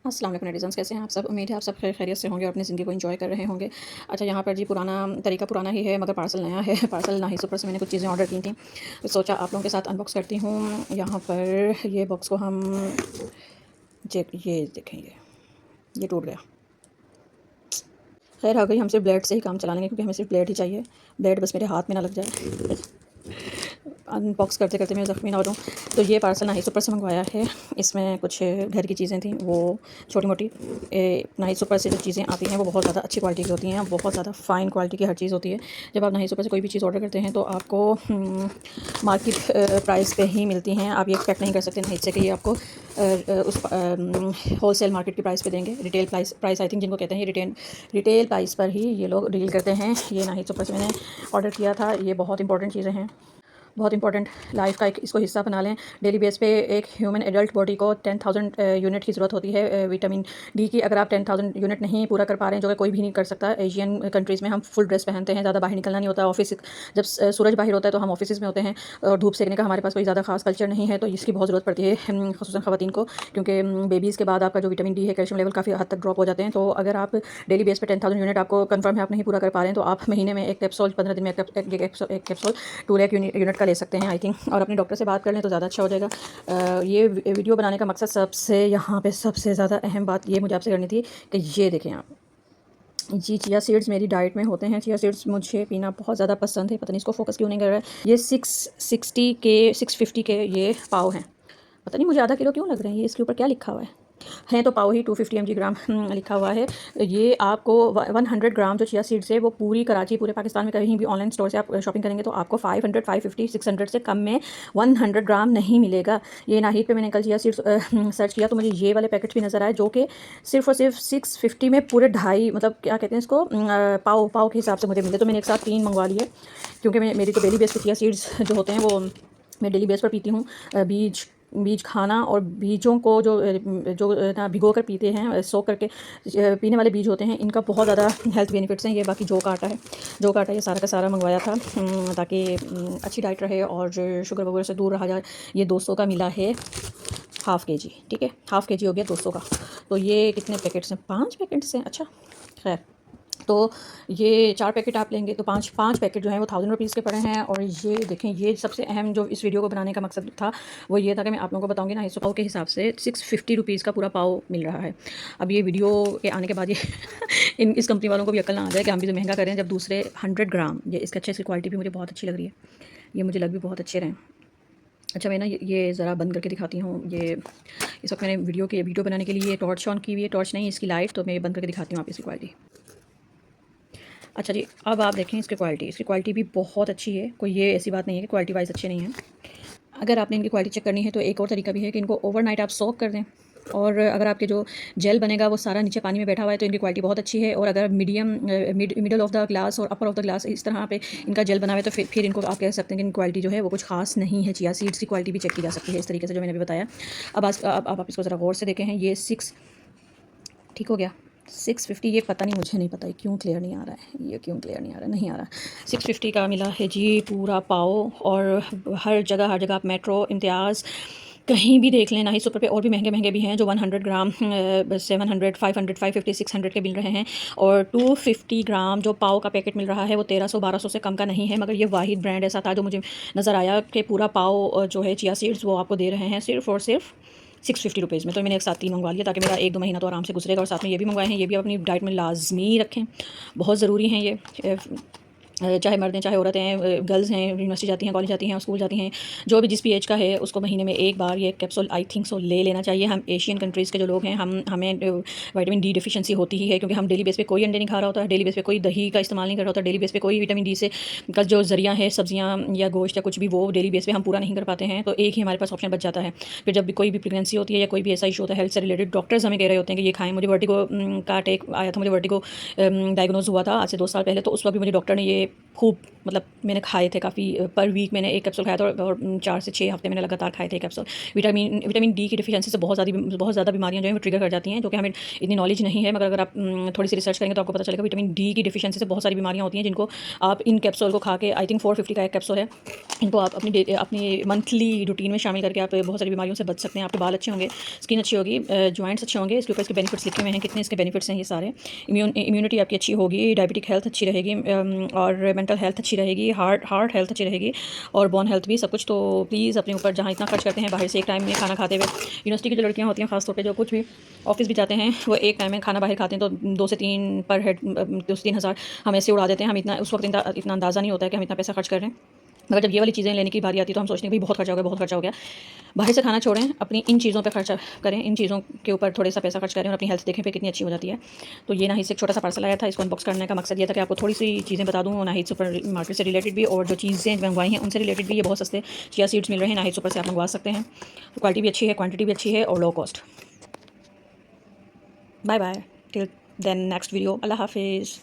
अस्सलाम वालेकुम नेटिज़न्स, कैसे हैं आप सब। उम्मीद है आप सब खैरियत से होंगे और अपनी ज़िंदगी को एंजॉय कर रहे होंगे। अच्छा, यहाँ पर जी पुराना तरीका पुराना ही है मगर पार्सल नया है। पार्सल नाही सुपर से मैंने कुछ चीज़ें ऑर्डर की थी, तो सोचा आप लोगों के साथ अनबॉक्स करती हूँ। यहाँ पर ये बॉक्स को हम ये देखें, ये टूट गया। खैर आ गई, हम सिर्फ ब्लेड से ही काम चला लेंगे क्योंकि हमें सिर्फ ब्लेड ही चाहिए। ब्लेड बस मेरे हाथ में ना लग जाए, अनबॉक्स करते करते मैं ज़ख्मी ना हो जाऊँ। तो ये पार्सल नाही सुपर से मंगवाया है। इसमें कुछ घर की चीज़ें थी, वो छोटी मोटी। नाही सुपर से जो चीज़ें आती हैं वो बहुत ज़्यादा अच्छी क्वालिटी की होती हैं, बहुत ज़्यादा फ़ाइन क्वालिटी की हर चीज़ होती है। जब आप नाही सुपर से कोई भी चीज़ ऑर्डर करते हैं तो आपको मार्केट प्राइस पे ही मिलती हैं। आप ये एक्सपेक्ट नहीं कर सकते नाही से कि ये आपको उस होलसेल मार्केट की प्राइस पे देंगे। रिटेल प्राइस आई थिंक जिनको कहते हैं, रिटेल प्राइस पर ही ये लोग डील करते हैं। ये नाही सुपर से मैंने ऑर्डर किया था। ये बहुत इंपॉर्टेंट चीज़ें हैं, बहुत इंपॉर्टेंट लाइफ का एक इसको हिस्सा बना लें। डेली बेस पे एक ह्यूमन एडल्ट बॉडी को 10,000 यूनिट की ज़रूरत होती है विटामिन डी की। अगर आप 10,000 यूनिट नहीं पूरा कर पा रहे हैं, जो कि कोई भी नहीं कर सकता। एशियन कंट्रीज़ में हम फुल ड्रेस पहनते हैं, ज़्यादा बाहर निकलना नहीं होता। ऑफिस जब सूरज बाहर होता है तो हम ऑफिस में होते हैं और धूप सेकने का हमारे पास कोई ज़्यादा खास कल्चर नहीं है, तो इसकी बहुत ज़रूरत पड़ती है ख़ुसूसन ख़वातीन को, क्योंकि बेबीज़ के बाद आपका जो विटामिन डी है, कैल्शियम लेवल काफ़ी हद तक ड्रॉप हो जाते हैं। तो अगर आप डेली बेस पे 10,000 यूनिट आपको कन्फर्म है आप नहीं पूरा कर पा रहे हैं, तो आप महीने में एक कैप्सूल, 15 दिन में एक कैप्सूल 2 लाख यूनिट का ले सकते हैं आई थिंक। और अपने डॉक्टर से बात कर लें तो ज़्यादा अच्छा हो जाएगा। ये वीडियो बनाने का मकसद सबसे यहाँ पे सबसे ज़्यादा अहम बात ये मुझे आपसे करनी थी कि ये देखें आप जी, चिया सीड्स मेरी डाइट में होते हैं। चिया सीड्स मुझे पीना बहुत ज़्यादा पसंद है, पता नहीं इसको फोकस क्यों नहीं कर रहा है। ये 650 के ये पाव हैं। पता नहीं मुझे आधा किलो क्यों लग रहे हैं। ये इसके ऊपर क्या लिखा हुआ है तो पाव ही 250 mg ग्राम लिखा हुआ है। ये आपको 100 ग्राम जो चिया सीड्स है वो पूरी कराची, पूरे पाकिस्तान में कहीं भी ऑनलाइन स्टोर से आप शॉपिंग करेंगे तो आपको 500, 550, 600 से कम में 100 ग्राम नहीं मिलेगा। ये नाहिद पे मैंने कल चिया सीड्स सर्च किया तो मुझे ये वाले पैकेट्स भी नज़र आए, जो कि सिर्फ और सिर्फ 650 में पूरे ढाई, मतलब क्या कहते हैं इसको, पाव के हिसाब से मुझे मिले। तो मैंने एक साथ 3 मंगवा लिए, क्योंकि मेरी तो डेली बेस पे चिया सीड्स जो होते हैं वो मैं डेली बेस पर पीती हूँ। बीज खाना और बीजों को जो ना भिगो कर पीते हैं, सोख करके पीने वाले बीज होते हैं, इनका बहुत ज़्यादा हेल्थ बेनिफिट्स हैं। ये बाकी जो का आटा है, जो का आटा ये सारा का सारा मंगवाया था ताकि अच्छी डाइट रहे और शुगर वगैरह से दूर रहा जाए। ये 200 का मिला है, हाफ़ के जी, ठीक है, हाफ़ के जी हो गया 200 का। तो ये कितने पैकेट्स हैं? 5 पैकेट्स हैं। अच्छा, खैर, तो ये 4 पैकेट आप लेंगे तो 5 पैकेट जो हैं वो 1000 रुपीज़ के पड़े हैं। और ये देखें, ये सबसे अहम जो इस वीडियो को बनाने का मकसद था वो ये था कि मैं आप लोगों को बताऊंगी ना, इस पाव के हिसाब से 650 रुपीज़ का पूरा पाव मिल रहा है। अब ये वीडियो के आने के बाद ये इस कंपनी वालों को भी अक्ल ना आ जाए कि हम भी तो महंगा करें, जब दूसरे 100 ग्राम, ये इसके अच्छे, इसकी क्वालिटी भी मुझे बहुत अच्छी लग रही है, ये मुझे लग भी बहुत अच्छे रहे। अच्छा, मैं ना ये ज़रा बंद करके दिखाती हूँ। ये इस वक्त मैंने वीडियो बनाने के लिए टॉर्च ऑन की हुई है, टॉर्च नहीं इसकी लाइट, तो मैं बंद करके दिखाती हूँ आप इसकी क्वालिटी। अच्छा जी, अब आप देखें इसकी क्वालिटी भी बहुत अच्छी है। कोई ये ऐसी बात नहीं है कि क्वालिटी वाइज अच्छे नहीं है। अगर आपने इनकी क्वालिटी चेक करनी है तो एक और तरीका भी है कि इनको ओवरनाइट आप सोक कर दें, और अगर आपके जो जेल बनेगा वो सारा नीचे पानी में बैठा हुआ है तो इनकी क्वालिटी बहुत अच्छी है। और अगर मिडल ऑफ द ग्लास और अपर ऑफ द ग्लास इस तरह पे इनका जेल बना हुआ है तो फिर इनको आप कह सकते हैं कि इनकी क्वालिटी जो है वो कुछ खास नहीं है। चिया सीड्स की क्वालिटी भी चेक की जा सकती है इस तरीके से जो मैंने भी बताया। अब आप इसको ज़रा गौर से देखें हैं। ये 6, ठीक हो गया, 650, ये पता नहीं, मुझे नहीं पता क्यों क्लियर नहीं आ रहा है, ये क्यों क्लियर नहीं आ रहा, नहीं आ रहा। 650 का मिला है जी पूरा पाव। और हर जगह आप मेट्रो, इम्तियाज़, कहीं भी देख लें, नाही सुपर पे और भी महंगे भी हैं जो 100 ग्राम 700, 500, 550, 600 के मिल रहे हैं। और 250 ग्राम जो पाव का पैकेट मिल रहा है वो 1300, 1200 से कम का नहीं है। मगर ये वाहिद ब्रांड ऐसा था जो मुझे नज़र आया कि पूरा पाव जो है चिया सीड्स वो आपको दे रहे हैं सिर्फ और सिर्फ 650 रुपीज़ में। तो मैंने एक साथ 3 मंगवा लिया ताकि मेरा 1-2 महीना तो आराम से गुजरेगा। और साथ में ये भी मंगवाए हैं, ये भी अपनी डाइट में लाजमी रखें, बहुत ज़रूरी हैं ये। चाहे मर्द हैं, चाहे औरतें हैं, गर्ल्स हैं, यूनिवर्सिटी जाती हैं, कॉलेज जाती हैं, स्कूल जाती हैं, जो भी जिस भी एज का है उसको महीने में एक बार ये कैप्सूल आई थिंक सो ले लेना चाहिए। हम एशियन कंट्रीज़ के जो लोग हैं, हमें विटामिन डी डिफिशिएंसी होती ही है, क्योंकि हम डेली बेस पे कोई अंडे नहीं खा रहा होता, डेली बेस पे कोई दही का इस्तेमाल नहीं कर रहा होता, डेली बेस पे कोई विटामिन डी से का जो ज़रिया है सब्जियाँ या गोश्त या कुछ भी, वो डेली बेस पे हम पूरा नहीं कर पाते हैं। तो एक ही हमारे पास ऑप्शन बच जाता है। फिर जब भी कोई भी प्रेगनेंसी होती है या कोई भी ऐसा इशू होता है हेल्थ से रिलेटेड, डॉक्टर्स हमें कह रहे होते हैं कि ये खाएँ। मुझे वर्टिगो का अटैक आया था, मुझे वर्टिगो डायग्नोज हुआ था आज से 2 साल पहले, तो उस वक्त भी मुझे डॉक्टर ने ये खूब मतलब मैंने खाए थे काफ़ी, पर वीक मैंने एक कैप्सूल खाया था और 4 से 6 हफ्ते मैंने लगातार खाए थे कैप्सूल। विटामिन डी की डिफिशिएंसी से बहुत ज़्यादा बीमारियाँ जो हैं वो ट्रिगर कर जाती हैं, जो कि हमें इतनी नॉलेज नहीं है, मगर अगर आप थोड़ी सी रिसर्च करेंगे तो आपको पता चलेगा विटामिन डी की डिफिशिएंसी से बहुत सारी बीमारियाँ होती हैं, जिनको आप इन कैप्सूल को खा के, आई थिंक 450 का एक कैप्सूल है, इनको आप अपनी मंथली रूटीन में शामिल करके आप बहुत सारी बीमारियों से बच सकते हैं। आपके बाल अच्छे होंगे, स्किन अच्छी होगी, जॉइंट्स अच्छे होंगे। इसके ऊपर इसके बेनिफिट्स लिखे हुए हैं, कितने इसके बेनिफिट्स हैं ये सारे। इम्यूनिटी आपकी अच्छी होगी, डायबिटिक हेल्थ अच्छी रहेगी, और मेंटल हेल्थ अच्छी रहेगी, हार्ट हेल्थ अच्छी रहेगी, और बोन हेल्थ भी, सब कुछ। तो प्लीज़ अपने ऊपर जहाँ इतना खर्च करते हैं बाहर से एक टाइम में खाना खाते हुए, यूनिवर्सिटी की जो लड़कियाँ होती हैं खासतौर पे, जो कुछ भी ऑफिस भी जाते हैं, वो एक टाइम में खाना बाहर खाते हैं तो 2 से 3 पर हेड 2 से 3 हज़ार हम ऐसे उड़ा देते हैं। हम इतना उस वक्त इतना अंदाज़ा नहीं होता है कि हम इतना पैसा खर्च कर रहे हैं, मगर जब ये वाली चीज़ें लेने की बारी आती है तो हम सोचते हैं भाई बहुत खर्चा हो गया, बहुत खर्चा हो गया। बाहर से खाना छोड़ें, अपनी इन चीज़ों पे खर्चा करें, इन चीज़ों के ऊपर थोड़ा सा पैसा खर्च करें और अपनी हेल्थ देखें पे कितनी अच्छी हो जाती है। तो ये नाहिद से एक छोटा सा पार्सल आया था, इसको अनबॉक्स करने का मकसद ये था कि आपको थोड़ी सी चीज़ें बता दूँ नाहिद सुपर मार्केट से रिलेटेड भी, और जो चीज़ें मंगवाई हैं उनसे रिलेटेड भी। ये बहुत सस्ते चिया सीड्स मिल रहे हैं, नाहिद सुपर से आप मंगवा सकते हैं। तो क्वालिटी भी अच्छी है, क्वान्टिटी भी अच्छी है, और low cost. Bye bye till then next video. अल्लाह हाफिज़।